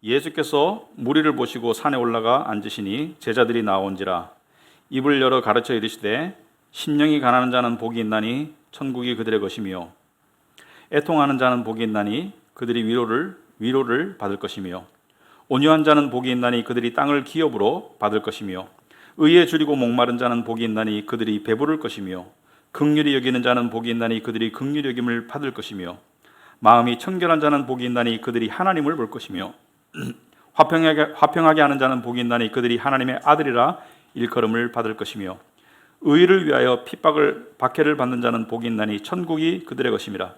예수께서 무리를 보시고 산에 올라가 앉으시니 제자들이 나온지라 입을 열어 가르쳐 이르시되 심령이 가난한 자는 복이 있나니 천국이 그들의 것이며 애통하는 자는 복이 있나니 그들이 위로를 받을 것이며 온유한 자는 복이 있나니 그들이 땅을 기업으로 받을 것이며 의에 줄이고 목마른 자는 복이 있나니 그들이 배부를 것이며 긍휼히 여기는 자는 복이 있나니 그들이 긍휼히 여김을 받을 것이며 마음이 청결한 자는 복이 있나니 그들이 하나님을 볼 것이며 화평하게 하는 자는 복이 있나니 그들이 하나님의 아들이라 일컬음을 받을 것이며 의를 위하여 박해를 받는 자는 복이 있나니 천국이 그들의 것임이라.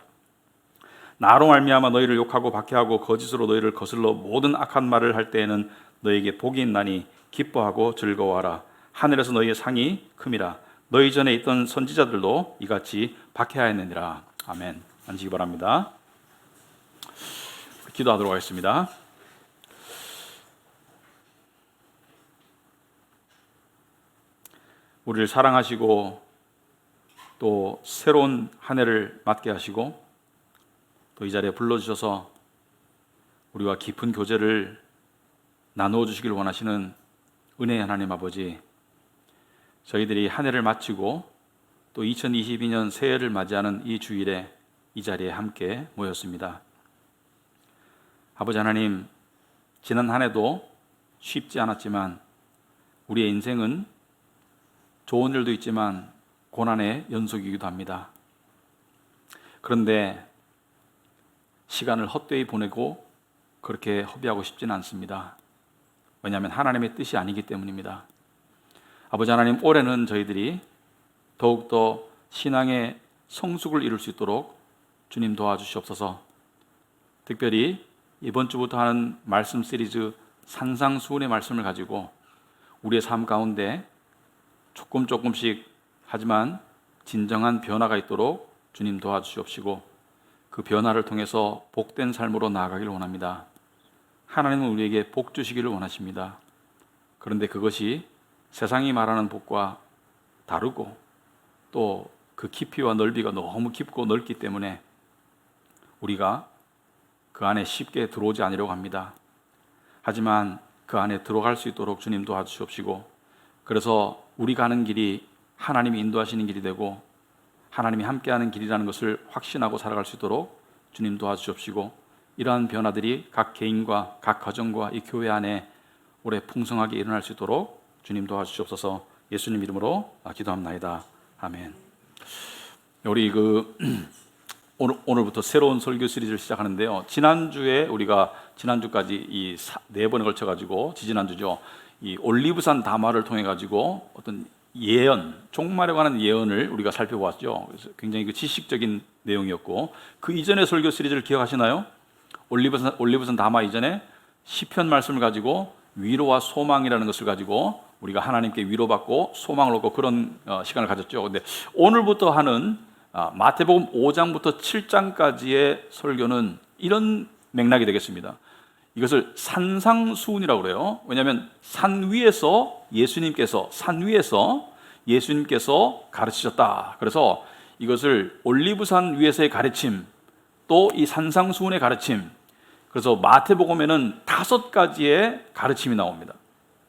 나로 말미암아 너희를 욕하고 박해하고 거짓으로 너희를 거슬러 모든 악한 말을 할 때에는 너희에게 복이 있나니 기뻐하고 즐거워하라. 하늘에서 너희의 상이 큼이라. 너희 전에 있던 선지자들도 이같이 박해하였느니라. 아멘. 앉으시기 바랍니다. 기도하도록 하겠습니다. 우리를 사랑하시고 또 새로운 한 해를 맞게 하시고 또 이 자리에 불러주셔서 우리와 깊은 교제를 나누어 주시길 원하시는 은혜의 하나님 아버지, 저희들이 한 해를 마치고 또 2022년 새해를 맞이하는 이 주일에 이 자리에 함께 모였습니다. 아버지 하나님, 지난 한 해도 쉽지 않았지만 우리의 인생은 좋은 일도 있지만 고난의 연속이기도 합니다. 그런데 시간을 헛되이 보내고 그렇게 허비하고 싶지는 않습니다. 왜냐하면 하나님의 뜻이 아니기 때문입니다. 아버지 하나님, 올해는 저희들이 더욱더 신앙의 성숙을 이룰 수 있도록 주님 도와주시옵소서. 특별히 이번 주부터 하는 말씀 시리즈 산상수훈의 말씀을 가지고 우리의 삶 가운데 조금씩 하지만 진정한 변화가 있도록 주님 도와주시옵시고 그 변화를 통해서 복된 삶으로 나아가기를 원합니다. 하나님은 우리에게 복 주시기를 원하십니다. 그런데 그것이 세상이 말하는 복과 다르고 또 그 깊이와 넓이가 너무 깊고 넓기 때문에 우리가 그 안에 쉽게 들어오지 않으려고 합니다. 하지만 그 안에 들어갈 수 있도록 주님 도와주시옵시고, 그래서 우리 가는 길이 하나님이 인도하시는 길이 되고 하나님이 함께하는 길이라는 것을 확신하고 살아갈 수 있도록 주님 도와주시옵시고, 이러한 변화들이 각 개인과 각 가정과 이 교회 안에 올해 풍성하게 일어날 수 있도록 주님 도와주시옵소서. 예수님 이름으로 기도합나이다. 아멘. 우리 오늘부터 새로운 설교 시리즈를 시작하는데요. 지난주에 우리가 지난주까지 이 4번에 걸쳐 가지고 지지난주죠. 이 올리브산 담화를 통해 가지고 어떤 예언, 종말에 관한 예언을 우리가 살펴보았죠. 그래서 굉장히 그 지식적인 내용이었고, 그 이전의 설교 시리즈를 기억하시나요? 올리브산 담화 이전에 시편 말씀을 가지고 위로와 소망이라는 것을 가지고 우리가 하나님께 위로받고 소망을 얻고 그런 시간을 가졌죠. 근데 오늘부터 하는 마태복음 5장부터 7장까지의 설교는 이런 맥락이 되겠습니다. 이것을 산상수훈이라고 그래요. 왜냐하면 산 위에서 예수님께서 가르치셨다. 그래서 이것을 올리브산 위에서의 가르침, 또 이 산상수훈의 가르침, 그래서 마태복음에는 5가지의 가르침이 나옵니다.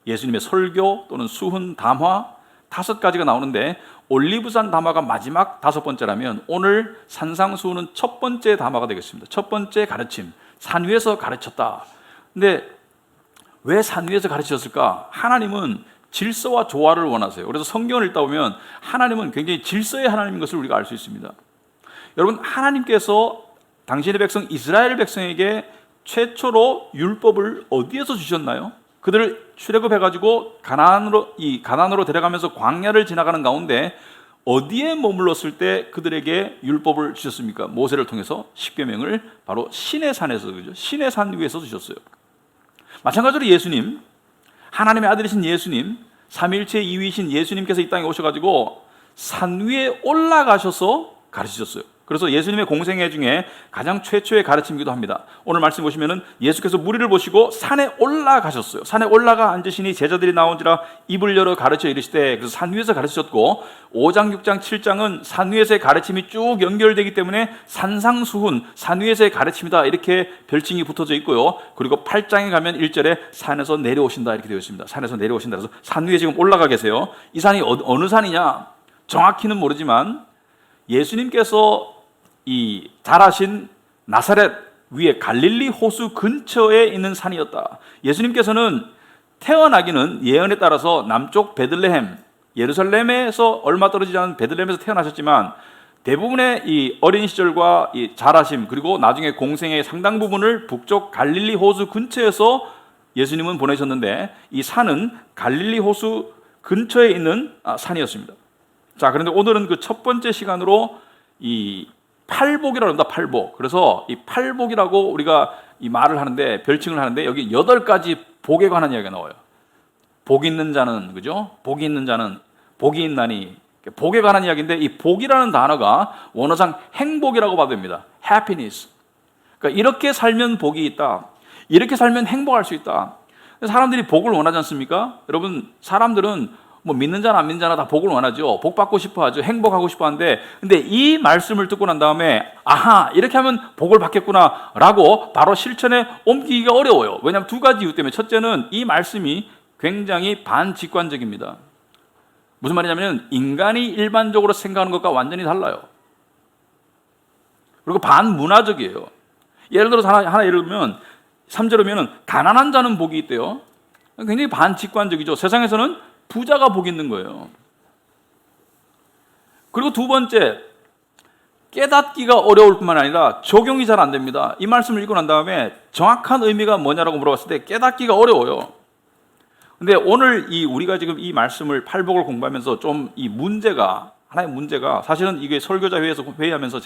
예수님의 설교 또는 수훈, 담화 5가지가 나오는데 올리브산 담화가 마지막 5번째라면 오늘 산상수훈은 첫 번째 담화가 되겠습니다. 첫 번째 가르침, 산 위에서 가르쳤다. 근데 왜 산 위에서 가르치셨을까? 하나님은 질서와 조화를 원하세요. 그래서 성경을 읽다 보면 하나님은 굉장히 질서의 하나님인 것을 우리가 알 수 있습니다. 여러분, 하나님께서 당신의 백성 이스라엘 백성에게 최초로 율법을 어디에서 주셨나요? 그들을 출애굽해가지고 가나안으로 데려가면서 광야를 지나가는 가운데 어디에 머물렀을 때 그들에게 율법을 주셨습니까? 모세를 통해서 십계명을 바로 시내 산에서, 그죠? 시내 산 위에서 주셨어요. 마찬가지로 예수님, 하나님의 아들이신 예수님, 삼위일체 2위이신 예수님께서 이 땅에 오셔가지고 산 위에 올라가셔서 가르치셨어요. 그래서 예수님의 공생애 중에 가장 최초의 가르침이기도 합니다. 오늘 말씀 보시면은 예수께서 무리를 보시고 산에 올라가셨어요. 산에 올라가 앉으시니 제자들이 나온지라 입을 열어 가르쳐 이르시되, 그래서 산 위에서 가르치셨고, 5장, 6장, 7장은 산 위에서의 가르침이 쭉 연결되기 때문에 산상수훈, 산 위에서의 가르침이다 이렇게 별칭이 붙어져 있고요. 그리고 8장에 가면 1절에 산에서 내려오신다 이렇게 되어 있습니다. 산에서 내려오신다. 그래서 산 위에 지금 올라가 계세요. 이 산이 어느 산이냐 정확히는 모르지만 예수님께서 이 자라신 나사렛 위에 갈릴리 호수 근처에 있는 산이었다. 예수님께서는 태어나기는 예언에 따라서 남쪽 베들레헴, 예루살렘에서 얼마 떨어지지 않은 베들레헴에서 태어나셨지만 대부분의 이 어린 시절과 이 자라심 그리고 나중에 공생의 상당 부분을 북쪽 갈릴리 호수 근처에서 예수님은 보내셨는데, 이 산은 갈릴리 호수 근처에 있는 산이었습니다. 자, 그런데 오늘은 그 첫 번째 시간으로 이 팔복이라고 합니다. 팔복. 그래서 이 팔복이라고 우리가 이 말을 하는데, 별칭을 하는데, 여기 8가지 복에 관한 이야기가 나와요. 복 있는 자는, 그죠? 복이 있는 자는 복이 있나니, 복에 관한 이야기인데, 이 복이라는 단어가 원어상 행복이라고 봐도 됩니다. happiness. 그러니까 이렇게 살면 복이 있다. 이렇게 살면 행복할 수 있다. 사람들이 복을 원하지 않습니까? 여러분, 사람들은 뭐 믿는 자나 안 믿는 자나 다 복을 원하죠. 복 받고 싶어 하죠. 행복하고 싶어 하는데, 근데 이 말씀을 듣고 난 다음에 아하, 이렇게 하면 복을 받겠구나 라고 바로 실천에 옮기기가 어려워요. 왜냐하면 2가지 이유 때문에. 첫째는 이 말씀이 굉장히 반직관적입니다. 무슨 말이냐면 인간이 일반적으로 생각하는 것과 완전히 달라요. 그리고 반문화적이에요. 예를 들어서 하나 예를 들면 3절에 보면 가난한 자는 복이 있대요. 굉장히 반직관적이죠. 세상에서는 부자가 복 있는 거예요. 그리고 2번째, 깨닫기가 어려울 뿐만 아니라 적용이 잘 안 됩니다. 이 말씀을 읽고 난 다음에 정확한 의미가 뭐냐라고 물어봤을 때 깨닫기가 어려워요. 근데 오늘 우리가 지금 이 말씀을 팔복을 공부하면서 좀 이 문제가, 하나의 문제가, 사실은 이게 설교자 회의에서 회의하면서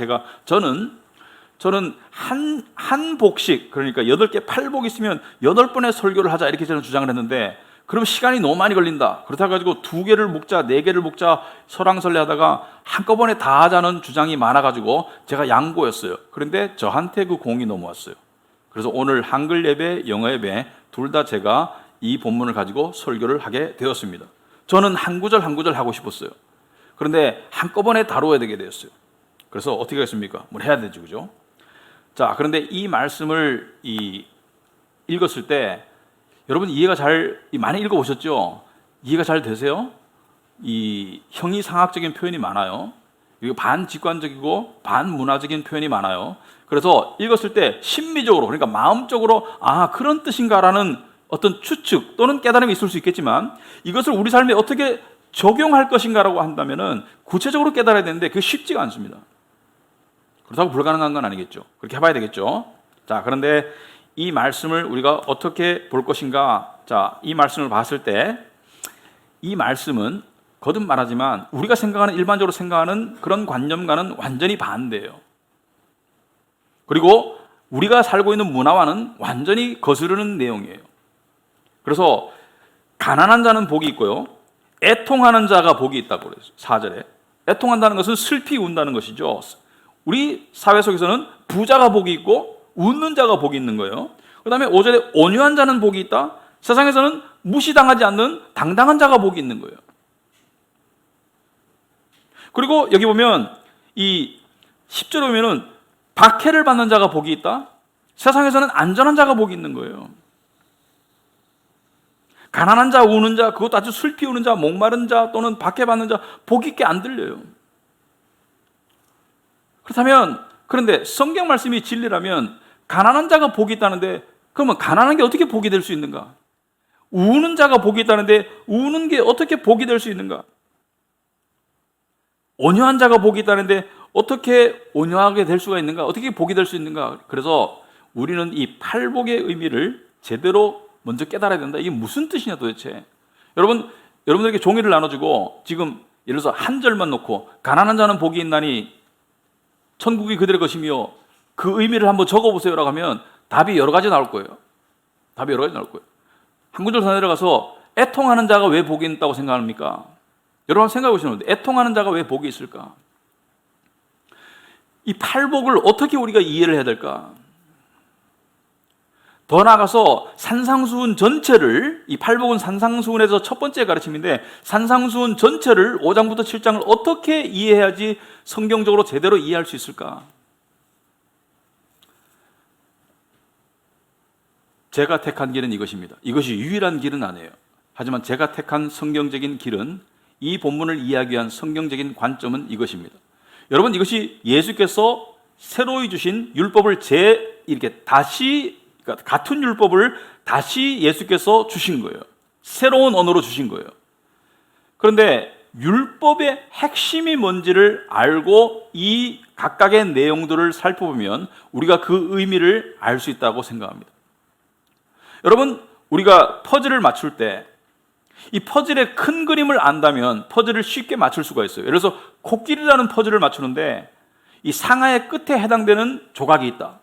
저는 한 복씩, 그러니까 8개 팔복 있으면 8번의 설교를 하자 이렇게 저는 주장을 했는데, 그럼 시간이 너무 많이 걸린다. 그렇다 가지고 2개를 묶자, 4개를 묶자 설왕설래 하다가 한꺼번에 다 하자는 주장이 많아가지고 제가 양보했어요. 그런데 저한테 그 공이 넘어왔어요. 그래서 오늘 한글 예배, 영어 예배 둘 다 제가 이 본문을 가지고 설교를 하게 되었습니다. 저는 한 구절 한 구절 하고 싶었어요. 그런데 한꺼번에 다뤄야 되게 되었어요. 그래서 어떻게 하겠습니까? 뭘 해야 되지, 그죠? 자, 그런데 이 말씀을 읽었을 때 여러분 이해가 많이 읽어보셨죠? 이해가 잘 되세요? 이 형이상학적인 표현이 많아요. 그리고 반직관적이고 반문화적인 표현이 많아요. 그래서 읽었을 때 심미적으로, 그러니까 마음적으로 그런 뜻인가라는 어떤 추측 또는 깨달음이 있을 수 있겠지만, 이것을 우리 삶에 어떻게 적용할 것인가라고 한다면은 구체적으로 깨달아야 되는데 그게 쉽지가 않습니다. 그렇다고 불가능한 건 아니겠죠. 그렇게 해봐야 되겠죠. 자, 그런데 이 말씀을 우리가 어떻게 볼 것인가? 자, 이 말씀을 봤을 때 이 말씀은 거듭 말하지만 우리가 일반적으로 생각하는 그런 관념과는 완전히 반대예요. 그리고 우리가 살고 있는 문화와는 완전히 거스르는 내용이에요. 그래서 가난한 자는 복이 있고요, 애통하는 자가 복이 있다고 그래요. 4절에 애통한다는 것은 슬피 운다는 것이죠. 우리 사회 속에서는 부자가 복이 있고 웃는 자가 복이 있는 거예요. 그 다음에 5절에 온유한 자는 복이 있다. 세상에서는 무시당하지 않는 당당한 자가 복이 있는 거예요. 그리고 여기 보면 이 10절에 보면은 박해를 받는 자가 복이 있다. 세상에서는 안전한 자가 복이 있는 거예요. 가난한 자, 우는 자, 그것도 아주 슬피 우는 자, 목마른 자 또는 박해받는 자, 복 있게 안 들려요. 그렇다면, 그런데 성경 말씀이 진리라면 가난한 자가 복이 있다는데, 그러면 가난한 게 어떻게 복이 될 수 있는가? 우는 자가 복이 있다는데 우는 게 어떻게 복이 될 수 있는가? 온유한 자가 복이 있다는데 어떻게 온유하게 될 수가 있는가? 어떻게 복이 될 수 있는가? 그래서 우리는 이 팔복의 의미를 제대로 먼저 깨달아야 된다. 이게 무슨 뜻이냐 도대체. 여러분들에게 종이를 나눠주고 지금 예를 들어서 한 절만 놓고 가난한 자는 복이 있나니 천국이 그들의 것이며 그 의미를 한번 적어보세요 라고 하면 답이 여러 가지 나올 거예요. 한 구절 더 내려가서 애통하는 자가 왜 복이 있다고 생각합니까? 여러분 생각해 보시면 애통하는 자가 왜 복이 있을까? 이 팔복을 어떻게 우리가 이해를 해야 될까? 더 나아가서 산상수훈 전체를, 이 팔복은 산상수훈에서 첫 번째 가르침인데 산상수훈 전체를 5장부터 7장을 어떻게 이해해야지 성경적으로 제대로 이해할 수 있을까? 제가 택한 길은 이것입니다. 이것이 유일한 길은 아니에요. 하지만 제가 택한 성경적인 길은, 이 본문을 이해하기 위한 성경적인 관점은 이것입니다. 여러분, 이것이 예수께서 새로이 주신 율법을 이렇게 다시, 그러니까 같은 율법을 다시 예수께서 주신 거예요. 새로운 언어로 주신 거예요. 그런데 율법의 핵심이 뭔지를 알고 이 각각의 내용들을 살펴보면 우리가 그 의미를 알 수 있다고 생각합니다. 여러분, 우리가 퍼즐을 맞출 때 이 퍼즐의 큰 그림을 안다면 퍼즐을 쉽게 맞출 수가 있어요. 예를 들어서 코끼리라는 퍼즐을 맞추는데 이 상하의 끝에 해당되는 조각이 있다,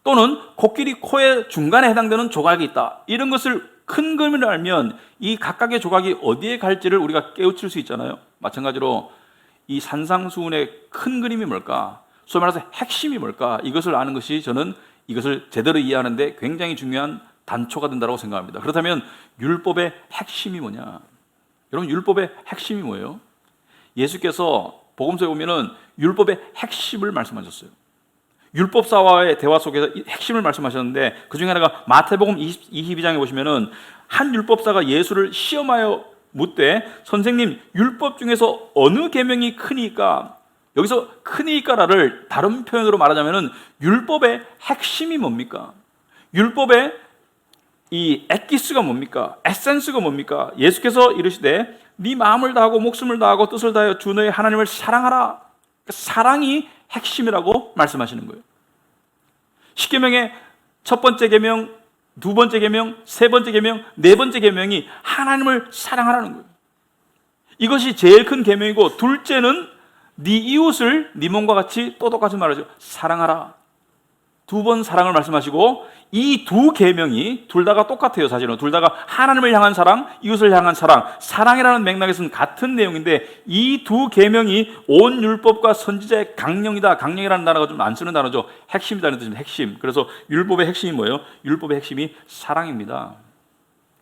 또는 코끼리 코의 중간에 해당되는 조각이 있다, 이런 것을 큰 그림을 알면 이 각각의 조각이 어디에 갈지를 우리가 깨우칠 수 있잖아요. 마찬가지로 이 산상수훈의 큰 그림이 뭘까, 소위 말해서 핵심이 뭘까, 이것을 아는 것이 저는 이것을 제대로 이해하는데 굉장히 중요한 단초가 된다고 생각합니다. 그렇다면 율법의 핵심이 뭐냐? 여러분, 율법의 핵심이 뭐예요? 예수께서 복음서에 보면은 율법의 핵심을 말씀하셨어요. 율법사와의 대화 속에서 핵심을 말씀하셨는데 그 중에 하나가 마태복음 22장에 보시면은 한 율법사가 예수를 시험하여 묻되, 선생님, 율법 중에서 어느 계명이 크니까? 여기서 크니까라를 다른 표현으로 말하자면은 율법의 핵심이 뭡니까? 율법의 이 엑기스가 뭡니까? 에센스가 뭡니까? 예수께서 이르시되 네 마음을 다하고 목숨을 다하고 뜻을 다하여 주 너의 하나님을 사랑하라. 사랑이 핵심이라고 말씀하시는 거예요. 십계명의 첫 번째 계명, 두 번째 계명, 세 번째 계명, 네 번째 계명이 하나님을 사랑하라는 거예요. 이것이 제일 큰 계명이고, 둘째는 네 이웃을 네 몸과 같이 또 똑같이 말하죠. 사랑하라. 두 번 사랑을 말씀하시고, 이 두 계명이 둘 다가 똑같아요. 사실은 둘 다가 하나님을 향한 사랑, 이웃을 향한 사랑, 사랑이라는 맥락에서는 같은 내용인데 이 두 계명이 온 율법과 선지자의 강령이다. 강령이라는 단어가 좀 안 쓰는 단어죠. 핵심이라는 뜻입니다. 핵심. 그래서 율법의 핵심이 뭐예요? 율법의 핵심이 사랑입니다.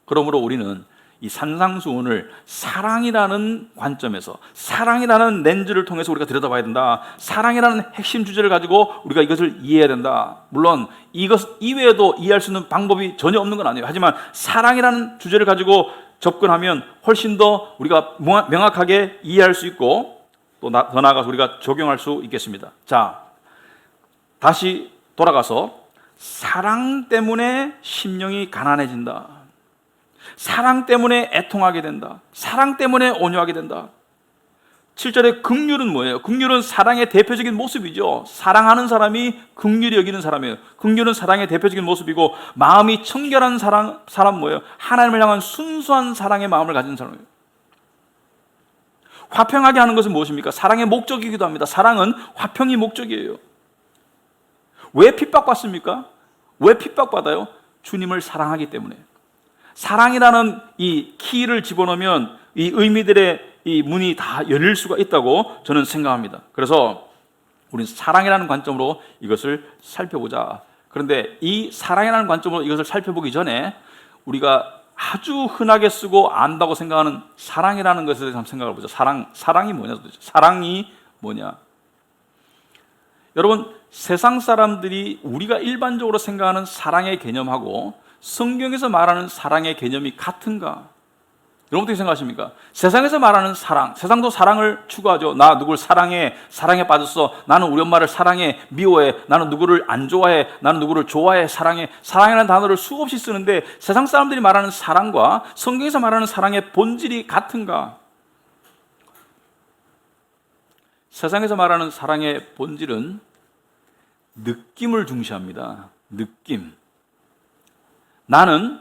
그러므로 우리는 이 산상수훈을 사랑이라는 관점에서, 사랑이라는 렌즈를 통해서 우리가 들여다봐야 된다. 사랑이라는 핵심 주제를 가지고 우리가 이것을 이해해야 된다. 물론 이것 이외에도 이해할 수 있는 방법이 전혀 없는 건 아니에요. 하지만 사랑이라는 주제를 가지고 접근하면 훨씬 더 우리가 명확하게 이해할 수 있고, 또 더 나아가서 우리가 적용할 수 있겠습니다. 자, 다시 돌아가서 사랑 때문에 심령이 가난해진다. 사랑 때문에 애통하게 된다. 사랑 때문에 온유하게 된다. 7절에 긍휼은 뭐예요? 긍휼은 사랑의 대표적인 모습이죠. 사랑하는 사람이 긍휼히 여기는 사람이에요. 긍휼은 사랑의 대표적인 모습이고, 마음이 청결한 사람 뭐예요? 하나님을 향한 순수한 사랑의 마음을 가진 사람이에요. 화평하게 하는 것은 무엇입니까? 사랑의 목적이기도 합니다. 사랑은 화평이 목적이에요. 왜 핍박받습니까? 왜 핍박받아요? 주님을 사랑하기 때문에. 사랑이라는 이 키를 집어넣으면 이 의미들의 이 문이 다 열릴 수가 있다고 저는 생각합니다. 그래서 우리는 사랑이라는 관점으로 이것을 살펴보자. 그런데 이 사랑이라는 관점으로 이것을 살펴보기 전에 우리가 아주 흔하게 쓰고 안다고 생각하는 사랑이라는 것에 대해서 한번 생각을 보자. 사랑이 뭐냐 도대체. 사랑이 뭐냐. 여러분, 세상 사람들이 우리가 일반적으로 생각하는 사랑의 개념하고 성경에서 말하는 사랑의 개념이 같은가? 여러분 어떻게 생각하십니까? 세상에서 말하는 사랑, 세상도 사랑을 추구하죠. 나 누굴 사랑해, 사랑에 빠졌어. 나는 우리 엄마를 사랑해, 미워해. 나는 누구를 안 좋아해, 나는 누구를 좋아해, 사랑해. 사랑이라는 단어를 수없이 쓰는데 세상 사람들이 말하는 사랑과 성경에서 말하는 사랑의 본질이 같은가? 세상에서 말하는 사랑의 본질은 느낌을 중시합니다. 느낌. 나는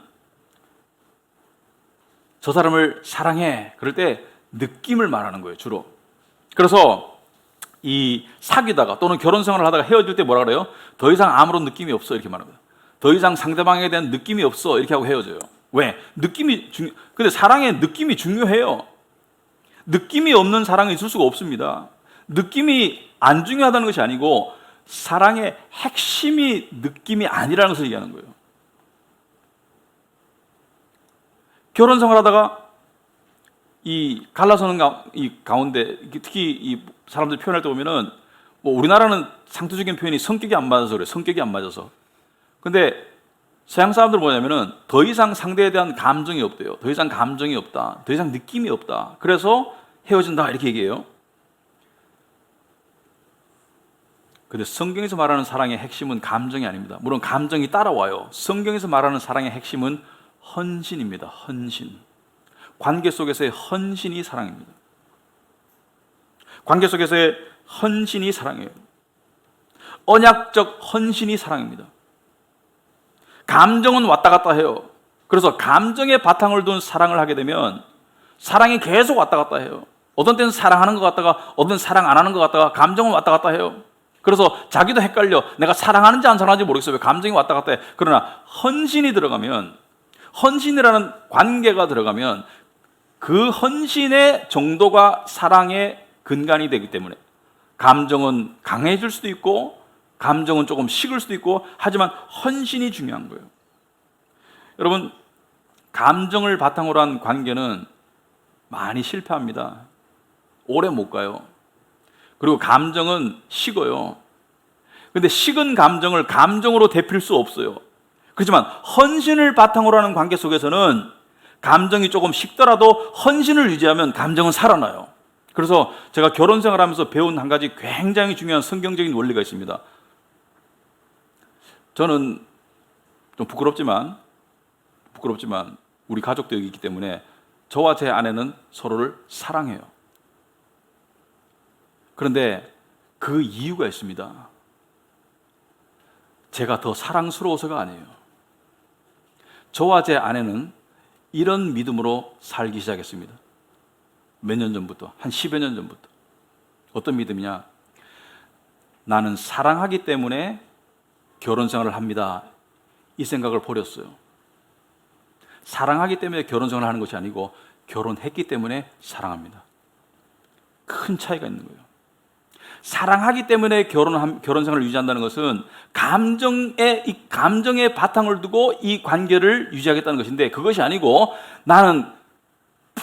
저 사람을 사랑해. 그럴 때 느낌을 말하는 거예요, 주로. 그래서 이 사귀다가 또는 결혼 생활을 하다가 헤어질 때 뭐라 그래요? 더 이상 아무런 느낌이 없어, 이렇게 말합니다. 더 이상 상대방에 대한 느낌이 없어, 이렇게 하고 헤어져요. 왜? 근데 사랑에 느낌이 중요해요. 느낌이 없는 사랑은 있을 수가 없습니다. 느낌이 안 중요하다는 것이 아니고 사랑의 핵심이 느낌이 아니라는 것을 얘기하는 거예요. 결혼 생활하다가 이 갈라서는 이 가운데 특히 이 사람들 표현할 때 보면은 뭐 우리나라는 상투적인 표현이 성격이 안 맞아서 그래. 성격이 안 맞아서. 근데 서양 사람들 뭐냐면은 더 이상 상대에 대한 감정이 없대요. 더 이상 감정이 없다. 더 이상 느낌이 없다. 그래서 헤어진다 이렇게 얘기해요. 근데 성경에서 말하는 사랑의 핵심은 감정이 아닙니다. 물론 감정이 따라와요. 성경에서 말하는 사랑의 핵심은 헌신입니다. 헌신. 관계 속에서의 헌신이 사랑입니다. 관계 속에서의 헌신이 사랑이에요. 언약적 헌신이 사랑입니다. 감정은 왔다 갔다 해요. 그래서 감정의 바탕을 둔 사랑을 하게 되면 사랑이 계속 왔다 갔다 해요. 어떤 때는 사랑하는 것 같다가 어떤 때는 사랑 안 하는 것 같다가 감정은 왔다 갔다 해요. 그래서 자기도 헷갈려. 내가 사랑하는지 안 사랑하는지 모르겠어요. 왜 감정이 왔다 갔다 해. 그러나 헌신이 들어가면, 헌신이라는 관계가 들어가면 그 헌신의 정도가 사랑의 근간이 되기 때문에 감정은 강해질 수도 있고 감정은 조금 식을 수도 있고 하지만 헌신이 중요한 거예요. 여러분, 감정을 바탕으로 한 관계는 많이 실패합니다. 오래 못 가요. 그리고 감정은 식어요. 근데 식은 감정을 감정으로 데필 수 없어요. 그렇지만 헌신을 바탕으로 하는 관계 속에서는 감정이 조금 식더라도 헌신을 유지하면 감정은 살아나요. 그래서 제가 결혼 생활하면서 배운 한 가지 굉장히 중요한 성경적인 원리가 있습니다. 저는 좀 부끄럽지만 우리 가족도 여기 있기 때문에 저와 제 아내는 서로를 사랑해요. 그런데 그 이유가 있습니다. 제가 더 사랑스러워서가 아니에요. 저와 제 아내는 이런 믿음으로 살기 시작했습니다. 몇 년 전부터, 한 10여 년 전부터. 어떤 믿음이냐? 나는 사랑하기 때문에 결혼 생활을 합니다. 이 생각을 버렸어요. 사랑하기 때문에 결혼 생활을 하는 것이 아니고 결혼했기 때문에 사랑합니다. 큰 차이가 있는 거예요. 사랑하기 때문에 결혼 생활을 유지한다는 것은 감정의 바탕을 두고 이 관계를 유지하겠다는 것인데, 그것이 아니고 나는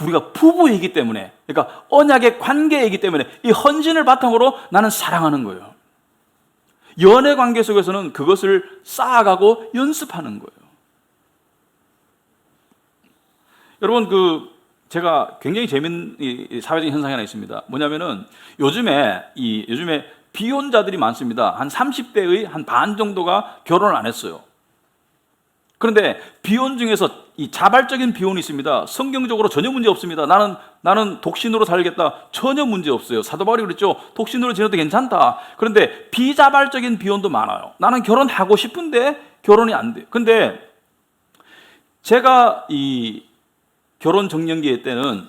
우리가 부부이기 때문에, 그러니까 언약의 관계이기 때문에 이 헌신을 바탕으로 나는 사랑하는 거예요. 연애 관계 속에서는 그것을 쌓아가고 연습하는 거예요. 여러분, 제가 굉장히 재미있는 사회적인 현상이 하나 있습니다. 뭐냐면은 요즘에 비혼자들이 많습니다. 한 30대의 한 반 정도가 결혼을 안 했어요. 그런데 비혼 중에서 이 자발적인 비혼이 있습니다. 성경적으로 전혀 문제 없습니다. 나는 독신으로 살겠다. 전혀 문제 없어요. 사도 바울이 그랬죠. 독신으로 지내도 괜찮다. 그런데 비자발적인 비혼도 많아요. 나는 결혼하고 싶은데 결혼이 안 돼요. 근데 제가 이 결혼 정년기 때는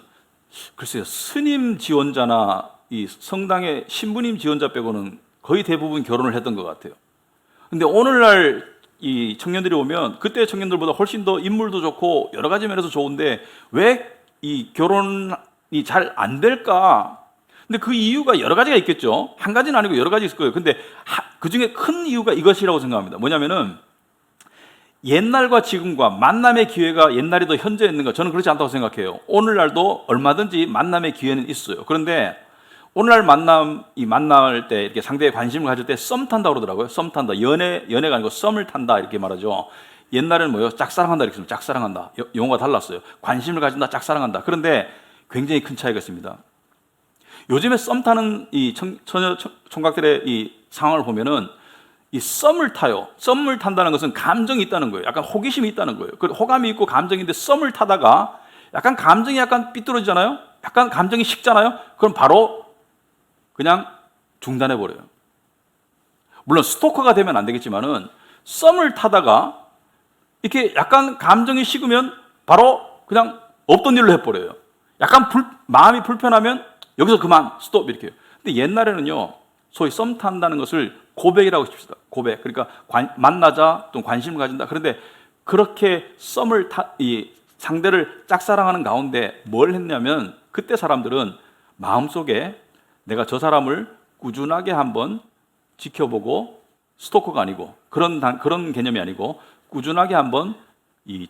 글쎄요, 스님 지원자나 이 성당의 신부님 지원자 빼고는 거의 대부분 결혼을 했던 것 같아요. 근데 오늘날 이 청년들이 오면 그때 청년들보다 훨씬 더 인물도 좋고 여러 가지 면에서 좋은데 왜 이 결혼이 잘 안 될까? 근데 그 이유가 여러 가지가 있겠죠. 한 가지는 아니고 여러 가지 있을 거예요. 근데 그 중에 큰 이유가 이것이라고 생각합니다. 뭐냐면은 옛날과 지금과 만남의 기회가 옛날이 더 현재에 있는가? 저는 그렇지 않다고 생각해요. 오늘날도 얼마든지 만남의 기회는 있어요. 그런데 오늘날 만날 때 이렇게 상대의 관심을 가질 때 썸 탄다고 그러더라고요. 썸 탄다. 연애가 아니고 썸을 탄다 이렇게 말하죠. 옛날에는 뭐예요? 짝사랑한다 이렇게 했습니다. 짝사랑한다. 용어가 달랐어요. 관심을 가진다, 짝사랑한다. 그런데 굉장히 큰 차이가 있습니다. 요즘에 썸 타는 이 처녀 총각들의 이 상황을 보면은 이 썸을 타요. 썸을 탄다는 것은 감정이 있다는 거예요. 약간 호기심이 있다는 거예요. 그 호감이 있고 감정인데 썸을 타다가 약간 감정이 약간 삐뚤어지잖아요. 약간 감정이 식잖아요. 그럼 바로 그냥 중단해 버려요. 물론 스토커가 되면 안 되겠지만은 썸을 타다가 이렇게 약간 감정이 식으면 바로 그냥 없던 일로 해버려요. 약간 마음이 불편하면 여기서 그만 스톱 이렇게. 근데 옛날에는요, 소위 썸 탄다는 것을 고백이라고 칩시다. 고백. 그러니까 만나자 또 관심을 가진다. 그런데 그렇게 이 상대를 짝사랑하는 가운데 뭘 했냐면 그때 사람들은 마음속에 내가 저 사람을 꾸준하게 한번 지켜보고, 스토커가 아니고 그런 개념이 아니고 꾸준하게 한번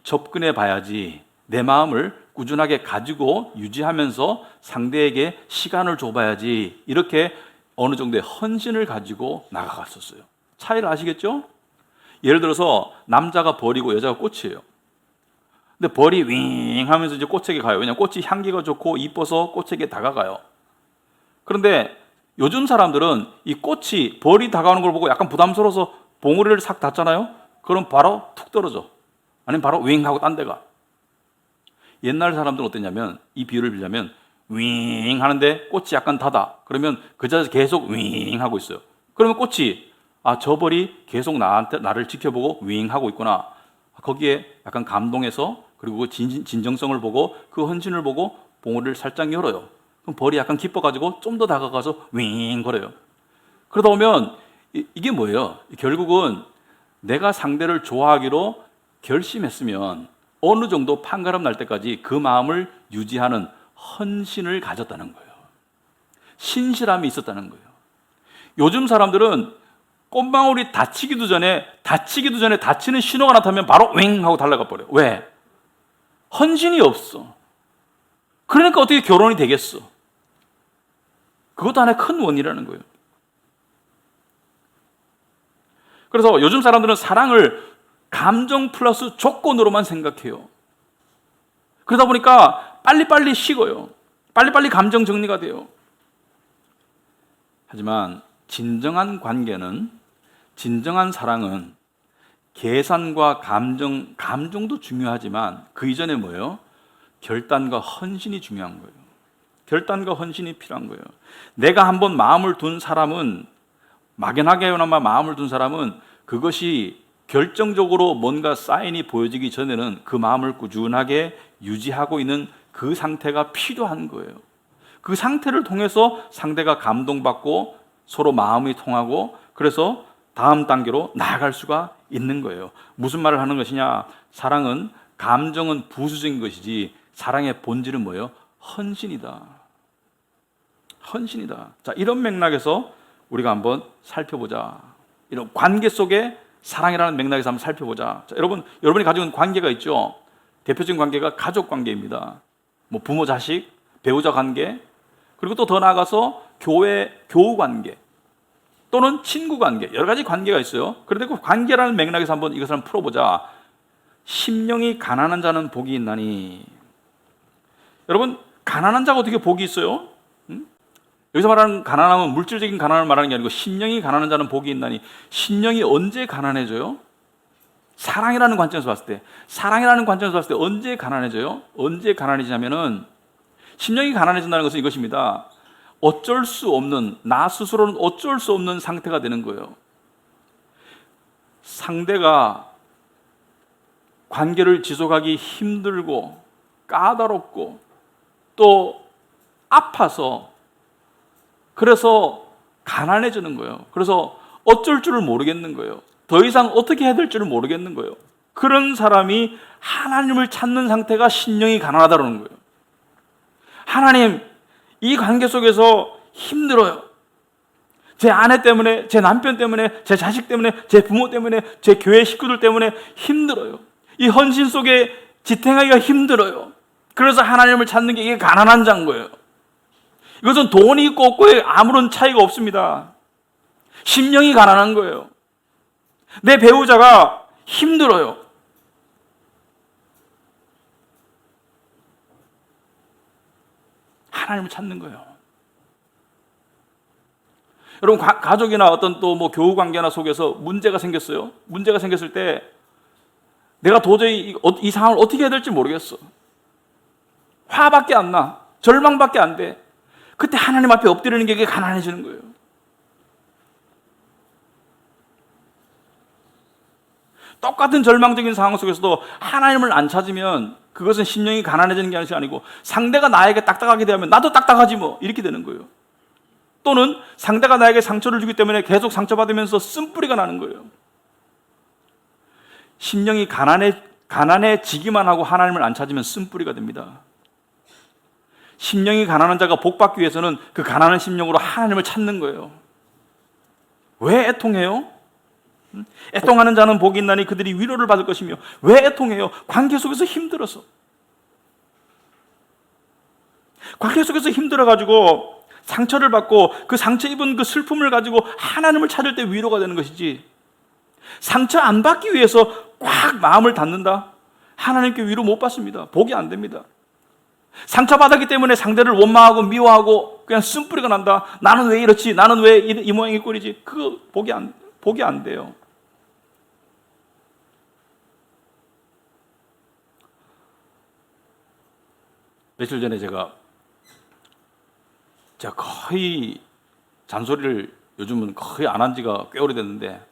접근해 봐야지, 내 마음을 꾸준하게 가지고 유지하면서 상대에게 시간을 줘봐야지, 이렇게 어느 정도의 헌신을 가지고 나가갔었어요. 차이를 아시겠죠? 예를 들어서 남자가 벌이고 여자가 꽃이에요. 근데 벌이 윙 하면서 이제 꽃에게 가요. 왜냐하면 꽃이 향기가 좋고 이뻐서 꽃에게 다가가요. 그런데 요즘 사람들은 이 꽃이, 벌이 다가오는 걸 보고 약간 부담스러워서 봉우리를 싹 닫잖아요. 그럼 바로 툭 떨어져. 아니면 바로 윙 하고 딴 데 가. 옛날 사람들은 어땠냐면, 이 비유를 빌자면 윙 하는데 꽃이 약간 닫아. 그러면 그 자리에서 계속 윙 하고 있어요. 그러면 꽃이, 저 벌이 계속 나를 지켜보고 윙 하고 있구나. 거기에 약간 감동해서, 그리고 진정성을 보고 그 헌신을 보고 봉우리를 살짝 열어요. 그럼 벌이 약간 기뻐가지고 좀 더 다가가서 윙 거려요. 그러다 보면 이게 뭐예요? 결국은 내가 상대를 좋아하기로 결심했으면 어느 정도 판가름 날 때까지 그 마음을 유지하는 헌신을 가졌다는 거예요. 신실함이 있었다는 거예요. 요즘 사람들은 꽃망울이 다치기도 전에 다치는 신호가 나타나면 바로 윙 하고 달려가 버려요. 왜? 헌신이 없어. 그러니까 어떻게 결혼이 되겠어? 그것도 하나의 큰 원인이라는 거예요. 그래서 요즘 사람들은 사랑을 감정 플러스 조건으로만 생각해요. 그러다 보니까 빨리빨리 식어요. 빨리빨리 감정 정리가 돼요. 하지만 진정한 관계는, 진정한 사랑은 계산과 감정도 중요하지만 그 이전에 뭐예요? 결단과 헌신이 중요한 거예요. 결단과 헌신이 필요한 거예요. 내가 한번 마음을 둔 사람은, 막연하게나마 마음을 둔 사람은 그것이 결정적으로 뭔가 사인이 보여지기 전에는 그 마음을 꾸준하게 유지하고 있는 그 상태가 필요한 거예요. 그 상태를 통해서 상대가 감동받고 서로 마음이 통하고, 그래서 다음 단계로 나아갈 수가 있는 거예요. 무슨 말을 하는 것이냐? 사랑은, 감정은 부수적인 것이지 사랑의 본질은 뭐예요? 헌신이다. 헌신이다. 자, 이런 맥락에서 우리가 한번 살펴보자. 이런 관계 속에 사랑이라는 맥락에서 한번 살펴보자. 자, 여러분이 가지고 있는 관계가 있죠. 대표적인 관계가 가족 관계입니다. 뭐 부모 자식, 배우자 관계, 그리고 또 더 나아가서 교우 관계, 또는 친구 관계, 여러 가지 관계가 있어요. 그런데 그 관계라는 맥락에서 한번 이것을 한번 풀어보자. 심령이 가난한 자는 복이 있나니. 여러분, 가난한 자가 어떻게 복이 있어요? 여기서 말하는 가난함은 물질적인 가난을 말하는 게 아니고 심령이 가난한 자는 복이 있나니. 심령이 언제 가난해져요? 사랑이라는 관점에서 봤을 때 언제 가난해져요? 언제 가난해지냐면은, 심령이 가난해진다는 것은 이것입니다. 어쩔 수 없는, 나 스스로는 어쩔 수 없는 상태가 되는 거예요. 상대가 관계를 지속하기 힘들고 까다롭고 또 아파서, 그래서 가난해지는 거예요. 그래서 어쩔 줄을 모르겠는 거예요. 더 이상 어떻게 해야 될 줄을 모르겠는 거예요. 그런 사람이 하나님을 찾는 상태가 심령이 가난하다는 거예요. 하나님, 이 관계 속에서 힘들어요. 제 아내 때문에, 제 남편 때문에, 제 자식 때문에, 제 부모 때문에, 제 교회 식구들 때문에 힘들어요. 이 헌신 속에 지탱하기가 힘들어요. 그래서 하나님을 찾는 게 이게 가난한 자인 거예요. 이것은 돈이 있고 없고에 아무런 차이가 없습니다. 심령이 가난한 거예요. 내 배우자가 힘들어요. 하나님을 찾는 거예요. 여러분, 가족이나 어떤 또 뭐 교우 관계나 속에서 문제가 생겼어요. 문제가 생겼을 때 내가 도저히 이 상황을 어떻게 해야 될지 모르겠어. 화밖에 안 나. 절망밖에 안 돼. 그때 하나님 앞에 엎드리는 게 이게 가난해지는 거예요. 똑같은 절망적인 상황 속에서도 하나님을 안 찾으면 그것은 심령이 가난해지는 게 아니고 상대가 나에게 딱딱하게 되면 나도 딱딱하지 뭐, 이렇게 되는 거예요. 또는 상대가 나에게 상처를 주기 때문에 계속 상처받으면서 쓴뿌리가 나는 거예요. 심령이 가난해지기만 하고 하나님을 안 찾으면 쓴뿌리가 됩니다. 심령이 가난한 자가 복받기 위해서는 그 가난한 심령으로 하나님을 찾는 거예요. 왜 애통해요? 애통하는 자는 복이 있나니 그들이 위로를 받을 것이며. 왜 애통해요? 관계 속에서 힘들어서. 관계 속에서 힘들어가지고 상처를 받고 그 상처 입은 그 슬픔을 가지고 하나님을 찾을 때 위로가 되는 것이지, 상처 안 받기 위해서 꽉 마음을 닫는다? 하나님께 위로 못 받습니다. 복이 안 됩니다. 상처받았기 때문에 상대를 원망하고 미워하고 그냥 쓴뿌리가 난다. 나는 왜 이렇지? 나는 왜 이 모양이 꼴이지? 그거 복이 안 돼요. 며칠 전에 제가 거의 잔소리를 요즘은 거의 안 한 지가 꽤 오래됐는데,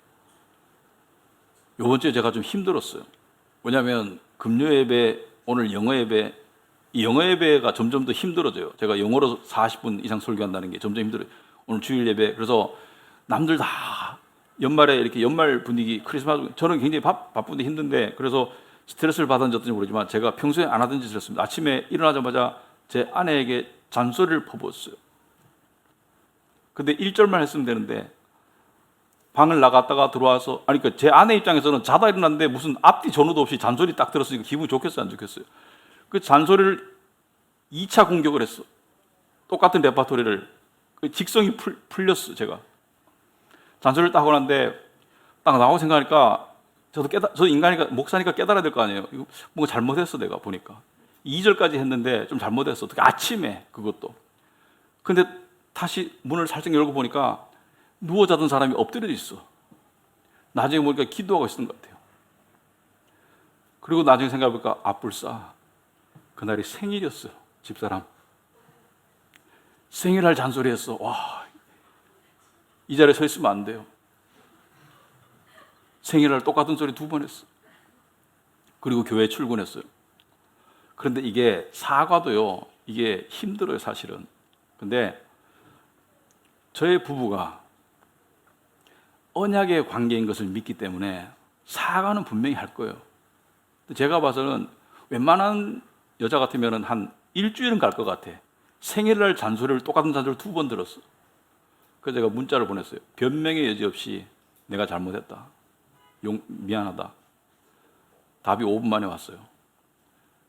요번 주에 제가 좀 힘들었어요. 왜냐하면 금요 예배, 오늘 영어 예배, 이 영어 예배가 점점 더 힘들어져요. 제가 영어로 40분 이상 설교한다는 게 점점 힘들어요. 오늘 주일 예배, 그래서 남들 다 연말에 이렇게 연말 분위기, 크리스마스, 저는 굉장히 바쁜데 힘든데, 그래서 스트레스를 받았는지 어떤지 모르지만 제가 평소에 안 하던 짓을 했습니다. 아침에 일어나자마자 제 아내에게 잔소리를 퍼부었어요. 근데 1절만 했으면 되는데 방을 나갔다가 들어와서, 그러니까 제 아내 입장에서는 자다 일어났는데 무슨 앞뒤 전후도 없이 잔소리 딱 들었으니까 기분이 좋겠어요, 안 좋겠어요? 그 잔소리를 2차 공격을 했어. 똑같은 레파토리를. 그 직성이 풀렸어. 제가 잔소리를 딱 하고 났는데 딱 나오고 생각하니까 저도 인간이니까, 목사니까 깨달아야 될 거 아니에요. 이거 뭔가 잘못했어. 내가 보니까 2절까지 했는데 좀 잘못했어. 어떻게 아침에 그것도. 근데 다시 문을 살짝 열고 보니까 누워 자던 사람이 엎드려 있어. 나중에 보니까 기도하고 있었던 것 같아요. 그리고 나중에 생각해보니까 불싸, 그날이 생일이었어요. 집사람 생일날 잔소리했어. 와, 이 자리에 서 있으면 안 돼요. 생일날 똑같은 소리 2번 했어. 그리고 교회에 출근했어요. 그런데 이게 사과도요, 이게 힘들어요, 사실은. 근데 저의 부부가 언약의 관계인 것을 믿기 때문에 사과는 분명히 할 거예요. 제가 봐서는 웬만한 여자 같으면 한 일주일은 갈 것 같아. 생일날 잔소리를, 똑같은 잔소리를 2번 들었어. 그래서 제가 문자를 보냈어요. 변명의 여지 없이 내가 잘못했다. 미안하다. 답이 5분 만에 왔어요.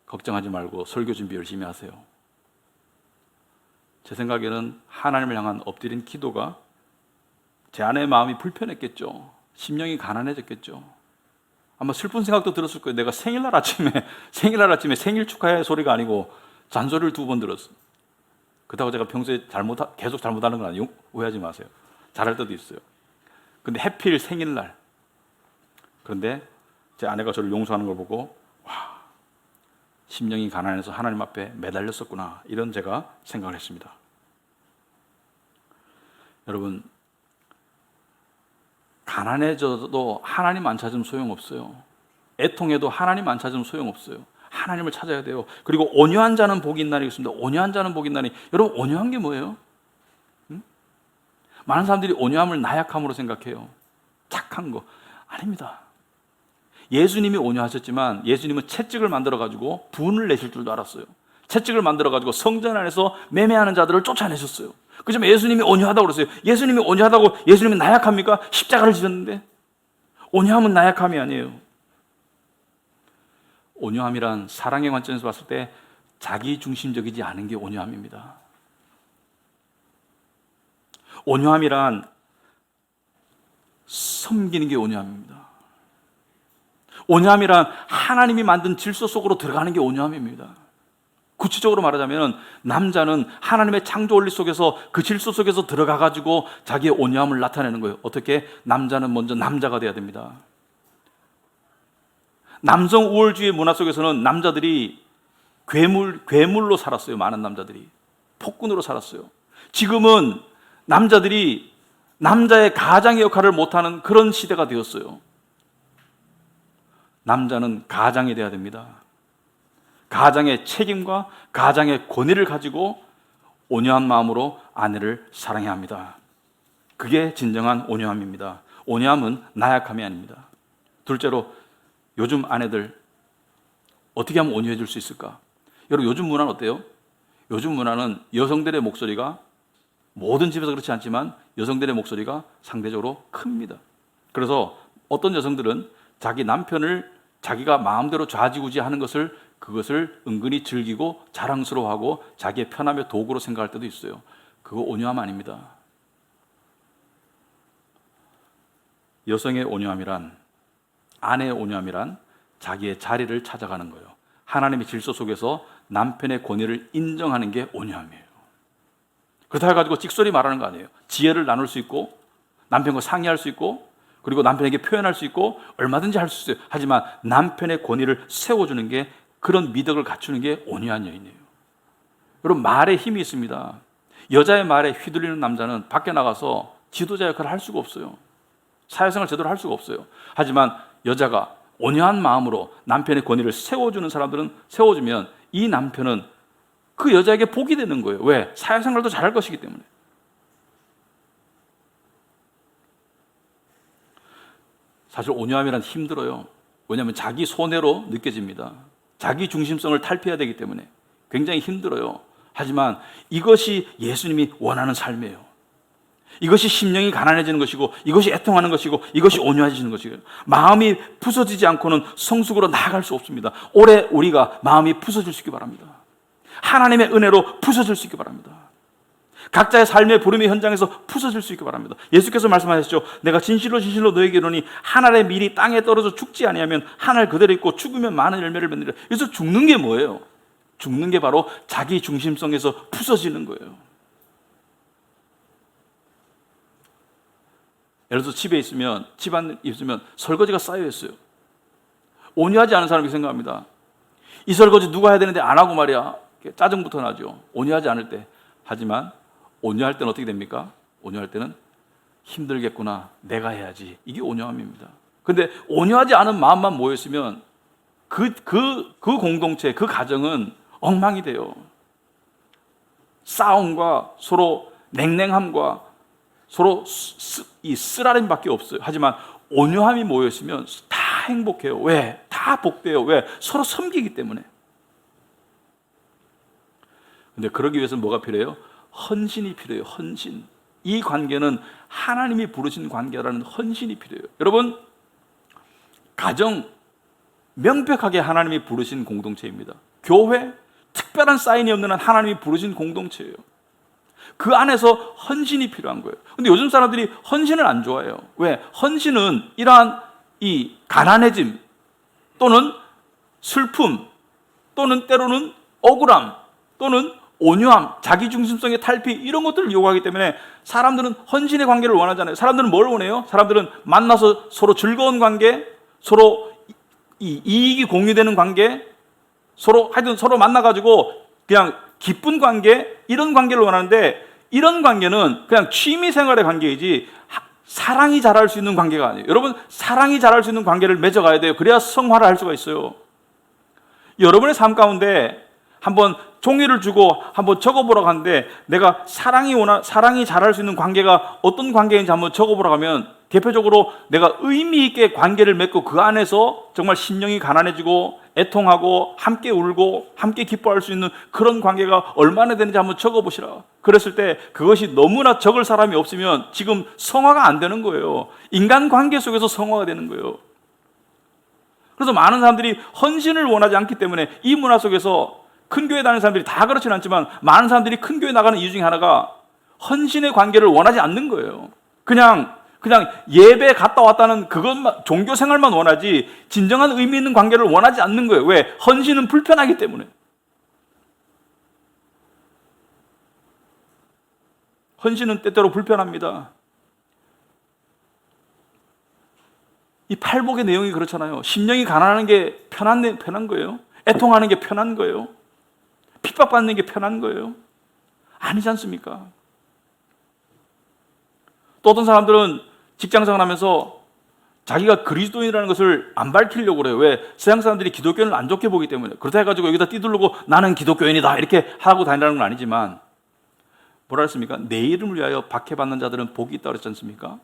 걱정하지 말고 설교 준비 열심히 하세요. 제 생각에는 하나님을 향한 엎드린 기도가, 제 아내의 마음이 불편했겠죠. 심령이 가난해졌겠죠. 아마 슬픈 생각도 들었을 거예요. 내가 생일날 아침에 생일 축하해 소리가 아니고 잔소리를 2번 들었어. 그렇다고 제가 평소에 계속 잘못하는 건 아니에요. 오해하지 마세요. 잘할 때도 있어요. 근데 해필 생일날. 그런데 제 아내가 저를 용서하는 걸 보고, 와, 심령이 가난해서 하나님 앞에 매달렸었구나, 이런 제가 생각을 했습니다. 여러분, 가난해져도 하나님 안 찾으면 소용없어요. 애통해도 하나님 안 찾으면 소용없어요. 하나님을 찾아야 돼요. 그리고 온유한 자는 복이 있나니 있습니다. 온유한 자는 복이 있나니. 여러분, 온유한 게 뭐예요? 많은 사람들이 온유함을 나약함으로 생각해요. 착한 거. 아닙니다. 예수님이 온유하셨지만 예수님은 채찍을 만들어가지고 분을 내실 줄도 알았어요. 채찍을 만들어가지고 성전 안에서 매매하는 자들을 쫓아내셨어요. 그렇지만 예수님이 온유하다고 그랬어요. 예수님이 온유하다고 예수님이 나약합니까? 십자가를 지셨는데. 온유함은 나약함이 아니에요. 온유함이란 사랑의 관점에서 봤을 때 자기 중심적이지 않은 게 온유함입니다. 온유함이란 섬기는 게 온유함입니다. 온유함이란 하나님이 만든 질서 속으로 들어가는 게 온유함입니다. 구체적으로 말하자면 남자는 하나님의 창조 원리 속에서 그 질서 속에서 들어가가지고 자기의 온유함을 나타내는 거예요. 어떻게? 남자는 먼저 남자가 돼야 됩니다. 남성 우월주의 문화 속에서는 남자들이 괴물로 살았어요. 많은 남자들이 폭군으로 살았어요. 지금은 남자들이 남자의 가장의 역할을 못하는 그런 시대가 되었어요. 남자는 가장이 돼야 됩니다. 가장의 책임과 가장의 권위를 가지고 온유한 마음으로 아내를 사랑해야 합니다. 그게 진정한 온유함입니다. 온유함은 나약함이 아닙니다. 둘째로, 요즘 아내들 어떻게 하면 온유해질 수 있을까? 여러분, 요즘 문화는 어때요? 요즘 문화는 여성들의 목소리가, 모든 집에서 그렇지 않지만 여성들의 목소리가 상대적으로 큽니다. 그래서 어떤 여성들은 자기 남편을 자기가 마음대로 좌지우지하는 그것을 은근히 즐기고 자랑스러워하고 자기의 편함의 도구로 생각할 때도 있어요. 그거 온유함 아닙니다. 여성의 온유함이란, 아내의 온유함이란 자기의 자리를 찾아가는 거예요. 하나님의 질서 속에서 남편의 권위를 인정하는 게 온유함이에요. 그렇다 해가지고 찍소리 말하는 거 아니에요. 지혜를 나눌 수 있고 남편과 상의할 수 있고 그리고 남편에게 표현할 수 있고 얼마든지 할 수 있어요. 하지만 남편의 권위를 세워주는 게, 그런 미덕을 갖추는 게 온유한 여인이에요. 여러분, 말에 힘이 있습니다. 여자의 말에 휘둘리는 남자는 밖에 나가서 지도자 역할을 할 수가 없어요. 사회생활 제대로 할 수가 없어요. 하지만 여자가 온유한 마음으로 남편의 권위를 세워주는 사람들은, 세워주면 이 남편은 그 여자에게 복이 되는 거예요. 왜? 사회생활도 잘할 것이기 때문에. 사실 온유함이란 힘들어요. 왜냐하면 자기 손해로 느껴집니다. 자기 중심성을 탈피해야 되기 때문에 굉장히 힘들어요. 하지만 이것이 예수님이 원하는 삶이에요. 이것이 심령이 가난해지는 것이고, 이것이 애통하는 것이고, 이것이 온유해지는 것이에요. 마음이 부서지지 않고는 성숙으로 나아갈 수 없습니다. 올해 우리가 마음이 부서질 수 있기 바랍니다. 하나님의 은혜로 부서질 수 있기 바랍니다. 각자의 삶의 부름의 현장에서 부서질 수 있기 바랍니다. 예수께서 말씀하셨죠. 내가 진실로 진실로 너에게 이르노니 한 알의 밀이 땅에 떨어져 죽지 아니하면 한 알 그대로 있고 죽으면 많은 열매를 맺느니라. 그래서 죽는 게 뭐예요? 죽는 게 바로 자기 중심성에서 부서지는 거예요. 예를 들어서 집에 있으면, 집안에 있으면 설거지가 쌓여 있어요. 온유하지 않은 사람이 생각합니다. 이 설거지 누가 해야 되는데 안 하고 말이야. 짜증부터 나죠. 온유하지 않을 때. 하지만 온유할 때는 어떻게 됩니까? 온유할 때는 힘들겠구나, 내가 해야지. 이게 온유함입니다. 근데 온유하지 않은 마음만 모였으면 그 공동체, 그 가정은 엉망이 돼요. 싸움과 서로 냉랭함과 서로 이 쓰라림밖에 없어요. 하지만 온유함이 모였으면 다 행복해요. 왜? 다 복돼요. 왜? 서로 섬기기 때문에. 근데 그러기 위해서는 뭐가 필요해요? 헌신이 필요해요. 헌신. 이 관계는 하나님이 부르신 관계라는 헌신이 필요해요. 여러분, 가정 명백하게 하나님이 부르신 공동체입니다. 교회 특별한 사인이 없는 한 하나님이 부르신 공동체예요. 그 안에서 헌신이 필요한 거예요. 근데 요즘 사람들이 헌신을 안 좋아해요. 왜? 헌신은 이러한 이 가난해짐 또는 슬픔 또는 때로는 억울함 또는 온유함, 자기중심성의 탈피, 이런 것들을 요구하기 때문에 사람들은 헌신의 관계를 원하잖아요. 사람들은 뭘 원해요? 사람들은 만나서 서로 즐거운 관계, 서로 이익이 공유되는 관계, 서로 만나가지고 그냥 기쁜 관계, 이런 관계를 원하는데, 이런 관계는 그냥 취미생활의 관계이지 사랑이 자랄 수 있는 관계가 아니에요. 여러분, 사랑이 자랄 수 있는 관계를 맺어가야 돼요. 그래야 성화를 할 수가 있어요. 여러분의 삶 가운데 한번 종이를 주고 한번 적어보라고 하는데, 내가 사랑이 자랄 수 있는 관계가 어떤 관계인지 한번 적어보라고 하면, 대표적으로 내가 의미 있게 관계를 맺고 그 안에서 정말 심령이 가난해지고 애통하고 함께 울고 함께 기뻐할 수 있는 그런 관계가 얼마나 되는지 한번 적어보시라. 그랬을 때 그것이 너무나 적을 사람이 없으면 지금 성화가 안 되는 거예요. 인간관계 속에서 성화가 되는 거예요. 그래서 많은 사람들이 헌신을 원하지 않기 때문에 이 문화 속에서, 큰 교회 다니는 사람들이 다 그렇지는 않지만 많은 사람들이 큰 교회 나가는 이유 중에 하나가 헌신의 관계를 원하지 않는 거예요. 그냥 예배 갔다 왔다는 그것만, 종교 생활만 원하지 진정한 의미 있는 관계를 원하지 않는 거예요. 왜? 헌신은 불편하기 때문에. 헌신은 때때로 불편합니다. 이 팔복의 내용이 그렇잖아요. 심령이 가난한 게 편한 거예요. 애통하는 게 편한 거예요. 핍박받는 게 편한 거예요. 아니지 않습니까? 또 어떤 사람들은 직장생활 하면서 자기가 그리스도인이라는 것을 안 밝히려고 그래요. 왜? 세상 사람들이 기독교인을 안 좋게 보기 때문에. 그렇다 해가지고 여기다 띠두르고 나는 기독교인이다 이렇게 하고 다니라는 건 아니지만, 뭐라 했습니까? 내 이름을 위하여 박해받는 자들은 복이 있다고 그랬지 않습니까?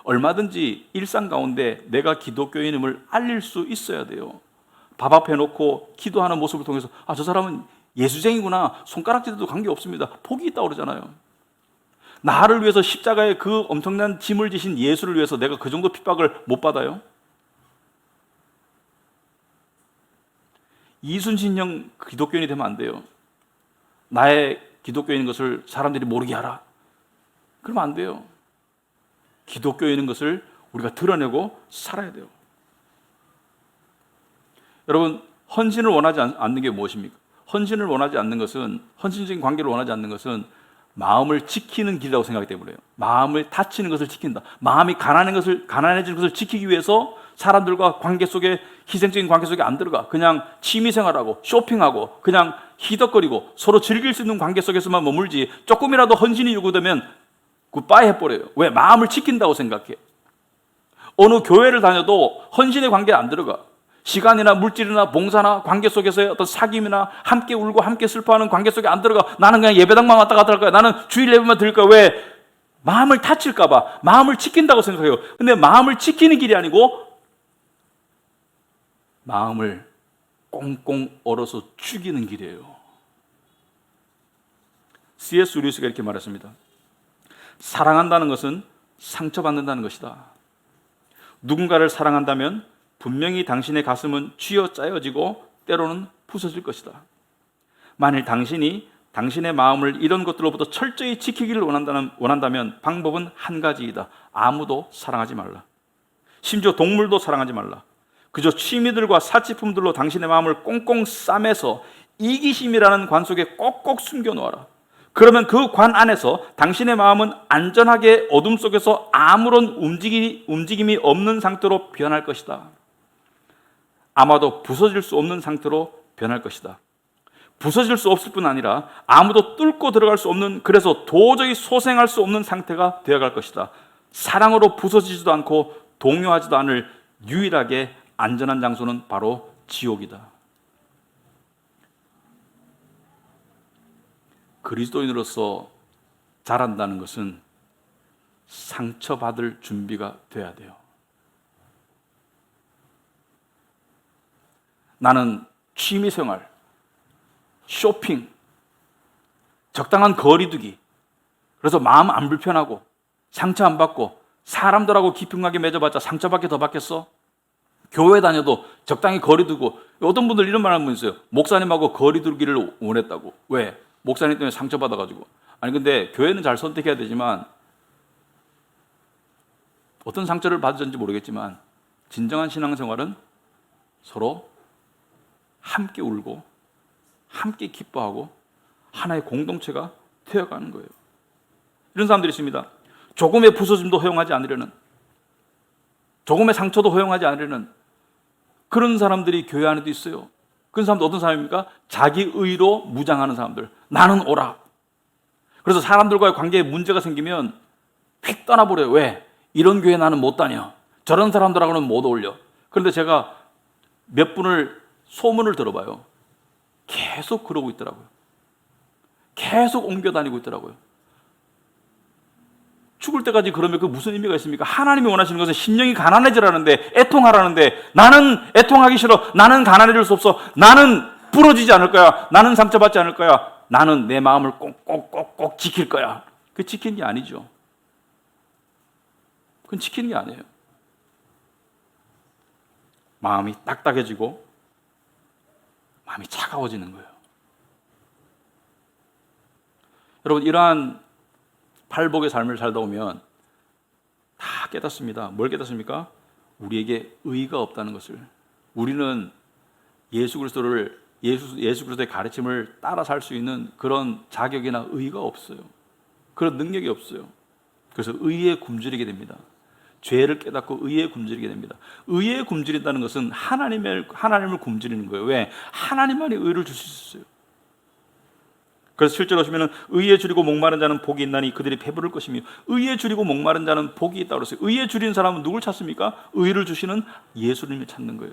얼마든지 일상 가운데 내가 기독교인임을 알릴 수 있어야 돼요. 밥 앞에 놓고 기도하는 모습을 통해서, 저 사람은 예수쟁이구나, 손가락질도 관계없습니다. 복이 있다고 그러잖아요. 나를 위해서 십자가에 그 엄청난 짐을 지신 예수를 위해서 내가 그 정도 핍박을 못 받아요? 이순신형 기독교인이 되면 안 돼요. 나의 기독교인인 것을 사람들이 모르게 하라. 그러면 안 돼요. 기독교인인 것을 우리가 드러내고 살아야 돼요. 여러분, 헌신을 원하지 않는 게 무엇입니까? 헌신을 원하지 않는 것은, 헌신적인 관계를 원하지 않는 것은 마음을 지키는 길이라고 생각하기 때문에요. 마음을 다치는 것을 지킨다. 마음이 가난해지는 것을 지키기 위해서 사람들과 관계 속에, 희생적인 관계 속에 안 들어가. 그냥 취미생활하고 쇼핑하고 그냥 희덕거리고 서로 즐길 수 있는 관계 속에서만 머물지, 조금이라도 헌신이 요구되면 굿바이 해버려요. 왜? 마음을 지킨다고 생각해. 어느 교회를 다녀도 헌신의 관계에 안 들어가. 시간이나 물질이나 봉사나 관계 속에서의 어떤 사귐이나 함께 울고 함께 슬퍼하는 관계 속에 안 들어가. 나는 그냥 예배당만 왔다 갔다 할 거야. 나는 주일 예배만 드릴 거야. 왜? 마음을 다칠까 봐. 마음을 지킨다고 생각해요. 근데 마음을 지키는 길이 아니고 마음을 꽁꽁 얼어서 죽이는 길이에요. C.S. 루이스가 이렇게 말했습니다. 사랑한다는 것은 상처받는다는 것이다. 누군가를 사랑한다면 분명히 당신의 가슴은 쥐어짜여지고 때로는 부서질 것이다. 만일 당신이 당신의 마음을 이런 것들로부터 철저히 지키기를 원한다면 방법은 한 가지이다. 아무도 사랑하지 말라. 심지어 동물도 사랑하지 말라. 그저 취미들과 사치품들로 당신의 마음을 꽁꽁 싸매서 이기심이라는 관 속에 꼭꼭 숨겨놓아라. 그러면 그 관 안에서 당신의 마음은 안전하게 어둠 속에서 아무런 움직임이 없는 상태로 변할 것이다. 아마도 부서질 수 없는 상태로 변할 것이다. 부서질 수 없을 뿐 아니라 아무도 뚫고 들어갈 수 없는, 그래서 도저히 소생할 수 없는 상태가 되어갈 것이다. 사랑으로 부서지지도 않고 동요하지도 않을 유일하게 안전한 장소는 바로 지옥이다. 그리스도인으로서 자란다는 것은 상처받을 준비가 돼야 돼요. 나는 취미생활, 쇼핑, 적당한 거리두기, 그래서 마음 안 불편하고 상처 안 받고 사람들하고 깊숙하게 맺어봤자 상처밖에 더 받겠어? 교회 다녀도 적당히 거리두고, 어떤 분들 이런 말 하는 분 있어요. 목사님하고 거리두기를 원했다고. 왜? 목사님 때문에 상처받아가지고. 아니 근데 교회는 잘 선택해야 되지만, 어떤 상처를 받았는지 모르겠지만 진정한 신앙생활은 서로 함께 울고 함께 기뻐하고 하나의 공동체가 되어가는 거예요. 이런 사람들이 있습니다. 조금의 부서짐도 허용하지 않으려는, 조금의 상처도 허용하지 않으려는 그런 사람들이 교회 안에도 있어요. 그런 사람들 어떤 사람입니까? 자기 의로 무장하는 사람들. 나는 옳아. 그래서 사람들과의 관계에 문제가 생기면 휙 떠나버려요. 왜? 이런 교회 나는 못 다녀. 저런 사람들하고는 못 어울려. 그런데 제가 몇 분을 소문을 들어봐요. 계속 그러고 있더라고요. 계속 옮겨 다니고 있더라고요. 죽을 때까지 그러면 그 무슨 의미가 있습니까? 하나님이 원하시는 것은 심령이 가난해지라는데, 애통하라는데, 나는 애통하기 싫어. 나는 가난해질 수 없어. 나는 부러지지 않을 거야. 나는 상처받지 않을 거야. 나는 내 마음을 꼭꼭꼭꼭 지킬 거야. 그 지키는 게 아니죠. 그건 지키는 게 아니에요. 마음이 딱딱해지고 마음이 차가워지는 거예요. 여러분, 이러한 팔복의 삶을 살다 보면 다 깨닫습니다. 뭘 깨닫습니까? 우리에게 의의가 없다는 것을. 우리는 예수 그리스도의 가르침을 따라 살 수 있는 그런 자격이나 의의가 없어요. 그런 능력이 없어요. 그래서 의의에 굶주리게 됩니다. 죄를 깨닫고 의의에 굶주리게 됩니다. 의의에 굶주린다는 것은 하나님을 굶주리는 거예요. 왜? 하나님만이 의를 줄 수 있어요. 그래서 실제로 보시면 의에 줄이고 목마른 자는 복이 있나니 그들이 배부를 것이며, 의에 줄이고 목마른 자는 복이 있다고 그랬어요. 의에 줄인 사람은 누굴 찾습니까? 의를 주시는 예수님을 찾는 거예요.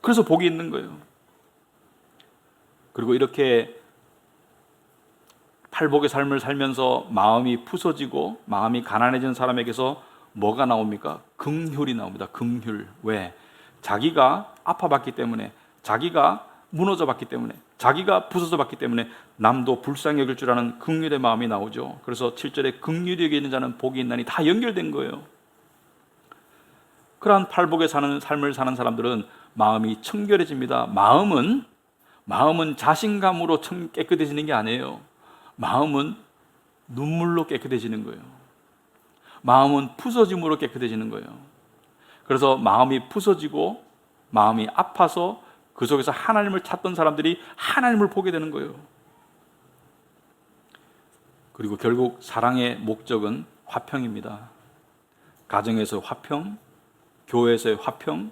그래서 복이 있는 거예요. 그리고 이렇게 팔복의 삶을 살면서 마음이 부서지고 마음이 가난해진 사람에게서 뭐가 나옵니까? 긍휼이 나옵니다. 긍휼. 왜? 자기가 아파봤기 때문에, 자기가 무너져봤기 때문에, 자기가 부서져 봤기 때문에 남도 불쌍히 여길 줄 아는 긍휼의 마음이 나오죠. 그래서 7절에 긍휼히 여기는 자는 복이 있나니 다 연결된 거예요. 그러한 팔복에 사는 삶을 사는 사람들은 마음이 청결해집니다. 마음은 자신감으로 깨끗해지는 게 아니에요. 마음은 눈물로 깨끗해지는 거예요. 마음은 부서짐으로 깨끗해지는 거예요. 그래서 마음이 부서지고 마음이 아파서 그 속에서 하나님을 찾던 사람들이 하나님을 보게 되는 거예요. 그리고 결국 사랑의 목적은 화평입니다. 가정에서 화평, 교회에서의 화평,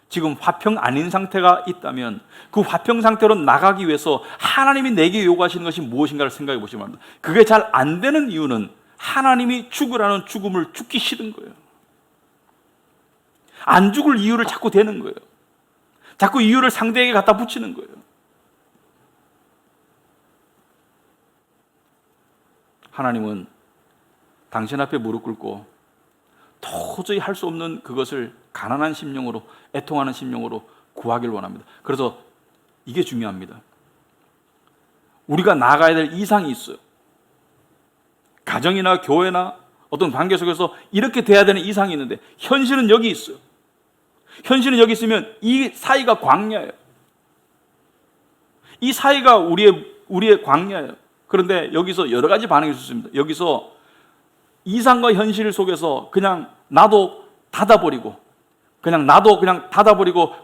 지금 화평 아닌 상태가 있다면 그 화평 상태로 나가기 위해서 하나님이 내게 요구하시는 것이 무엇인가를 생각해 보시기 바랍니다. 그게 잘 안 되는 이유는 하나님이 죽으라는 죽음을 죽기 싫은 거예요. 안 죽을 이유를 자꾸 대는 거예요. 자꾸 이유를 상대에게 갖다 붙이는 거예요. 하나님은 당신 앞에 무릎 꿇고 도저히 할 수 없는 그것을 가난한 심령으로, 애통하는 심령으로 구하기를 원합니다. 그래서 이게 중요합니다. 우리가 나아가야 될 이상이 있어요. 가정이나 교회나 어떤 관계 속에서 이렇게 돼야 되는 이상이 있는데 현실은 여기 있어요. 현실은 여기 있으면 이 사이가 광야예요. 이 사이가 우리의 광야예요. 그런데 여기서 여러 가지 반응이 있습니다. 여기서 이상과 현실 속에서 그냥 나도 닫아버리고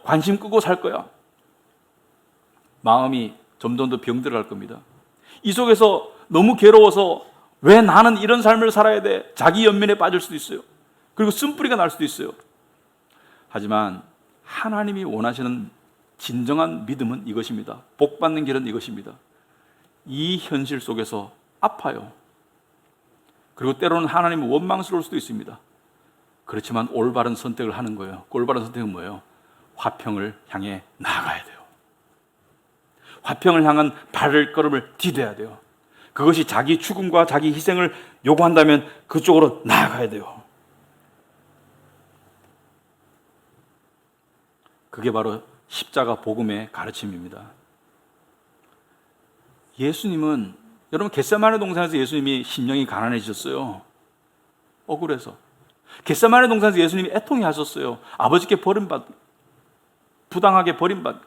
관심 끄고 살 거야. 마음이 점점 더 병들어갈 겁니다. 이 속에서 너무 괴로워서 왜 나는 이런 삶을 살아야 돼? 자기 연민에 빠질 수도 있어요. 그리고 쓴뿌리가 날 수도 있어요. 하지만 하나님이 원하시는 진정한 믿음은 이것입니다. 복받는 길은 이것입니다. 이 현실 속에서 아파요. 그리고 때로는 하나님은 원망스러울 수도 있습니다. 그렇지만 올바른 선택을 하는 거예요. 올바른 선택은 뭐예요? 화평을 향해 나아가야 돼요. 화평을 향한 발걸음을 디뎌야 돼요. 그것이 자기 죽음과 자기 희생을 요구한다면 그쪽으로 나아가야 돼요. 그게 바로 십자가 복음의 가르침입니다. 예수님은, 여러분, 겟세마네 동산에서 예수님이 심령이 가난해지셨어요. 억울해서. 겟세마네 동산에서 예수님이 애통해 하셨어요. 아버지께 부당하게 버림받.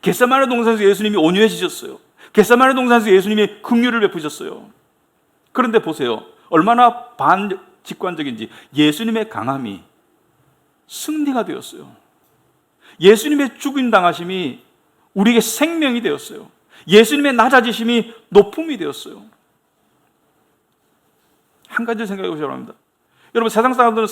겟세마네 동산에서 예수님이 온유해지셨어요. 겟세마네 동산에서 예수님이 긍휼을 베푸셨어요. 그런데 보세요. 얼마나 반직관적인지 예수님의 강함이 승리가 되었어요. 예수님의 죽임 당하심이 우리에게 생명이 되었어요. 예수님의 낮아지심이 높음이 되었어요. 한 가지 생각해 보시기 바랍니다. 여러분, 세상 사람들은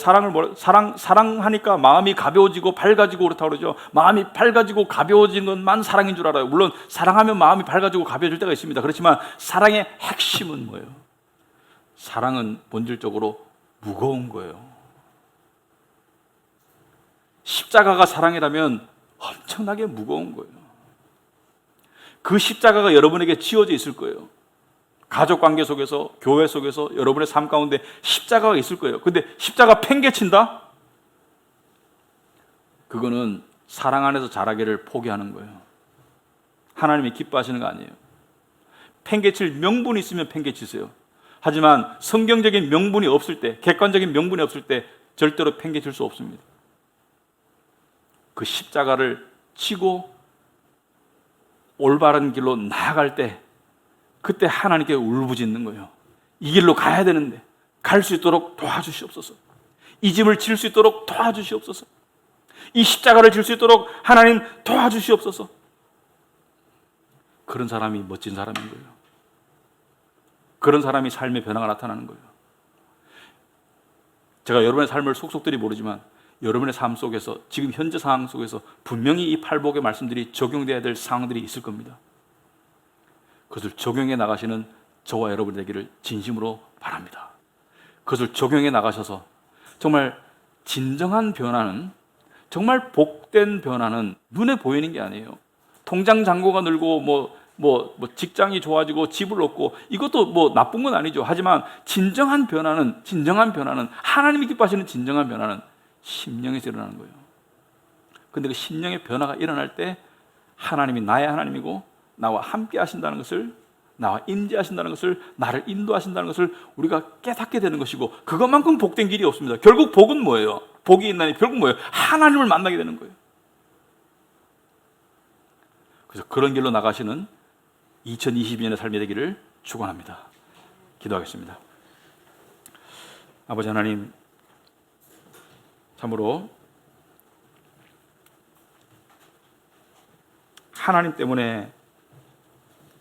사랑하니까 마음이 가벼워지고 밝아지고 그렇다고 그러죠. 마음이 밝아지고 가벼워지는 것만 사랑인 줄 알아요. 물론 사랑하면 마음이 밝아지고 가벼워질 때가 있습니다. 그렇지만 사랑의 핵심은 뭐예요? 사랑은 본질적으로 무거운 거예요. 십자가가 사랑이라면 엄청나게 무거운 거예요. 그 십자가가 여러분에게 지어져 있을 거예요. 가족관계 속에서, 교회 속에서, 여러분의 삶 가운데 십자가가 있을 거예요. 근데 십자가 팽개친다? 그거는 사랑 안에서 자라기를 포기하는 거예요. 하나님이 기뻐하시는 거 아니에요. 팽개칠 명분이 있으면 팽개치세요. 하지만 성경적인 명분이 없을 때, 객관적인 명분이 없을 때 절대로 팽개칠 수 없습니다. 그 십자가를 치고 올바른 길로 나아갈 때 그때 하나님께 울부짖는 거예요. 이 길로 가야 되는데 갈 수 있도록 도와주시옵소서. 이 집을 질 수 있도록 도와주시옵소서. 이 십자가를 질 수 있도록 하나님 도와주시옵소서. 그런 사람이 멋진 사람인 거예요. 그런 사람이 삶의 변화가 나타나는 거예요. 제가 여러분의 삶을 속속들이 모르지만 여러분의 삶 속에서, 지금 현재 상황 속에서 분명히 이 팔복의 말씀들이 적용되어야 될 상황들이 있을 겁니다. 그것을 적용해 나가시는 저와 여러분이 되기를 진심으로 바랍니다. 그것을 적용해 나가셔서 정말 진정한 변화는, 정말 복된 변화는 눈에 보이는 게 아니에요. 통장 잔고가 늘고 직장이 좋아지고 집을 얻고 이것도 나쁜 건 아니죠. 하지만 진정한 변화는 하나님이 기뻐하시는 진정한 변화는 심령에서 일어나는 거예요. 그런데 그 심령의 변화가 일어날 때 하나님이 나의 하나님이고 나와 함께 하신다는 것을, 나와 임재하신다는 것을, 나를 인도하신다는 것을 우리가 깨닫게 되는 것이고, 그것만큼 복된 길이 없습니다. 결국 복은 뭐예요? 복이 있나니 결국 뭐예요? 하나님을 만나게 되는 거예요. 그래서 그런 길로 나가시는 2022년의 삶이 되기를 축원합니다. 기도하겠습니다. 아버지 하나님, 참으로 하나님 때문에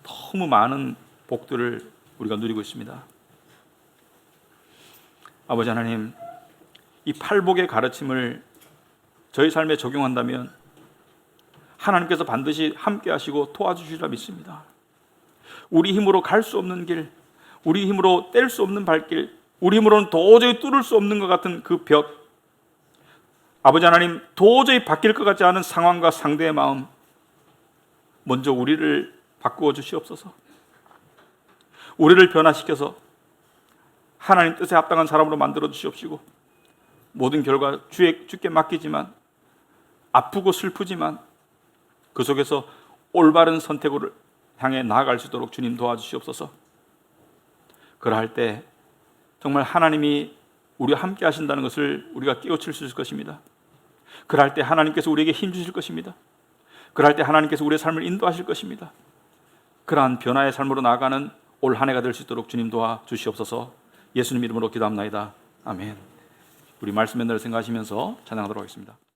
너무 많은 복들을 우리가 누리고 있습니다. 아버지 하나님, 이 팔복의 가르침을 저희 삶에 적용한다면 하나님께서 반드시 함께 하시고 도와주시리라 믿습니다. 우리 힘으로 갈 수 없는 길, 우리 힘으로 뗄 수 없는 발길, 우리 힘으로는 도저히 뚫을 수 없는 것 같은 그 벽, 아버지 하나님, 도저히 바뀔 것 같지 않은 상황과 상대의 마음, 먼저 우리를 바꾸어 주시옵소서. 우리를 변화시켜서 하나님 뜻에 합당한 사람으로 만들어 주시옵시고, 모든 결과 주께 맡기지만, 아프고 슬프지만 그 속에서 올바른 선택을 향해 나아갈 수 있도록 주님 도와주시옵소서. 그러할 때 정말 하나님이 우리와 함께 하신다는 것을 우리가 깨우칠 수 있을 것입니다. 그러할 때 하나님께서 우리에게 힘 주실 것입니다. 그러할 때 하나님께서 우리의 삶을 인도하실 것입니다. 그러한 변화의 삶으로 나아가는 올 한 해가 될 수 있도록 주님 도와주시옵소서. 예수님 이름으로 기도합나이다. 아멘. 우리 말씀의 날 생각하시면서 찬양하도록 하겠습니다.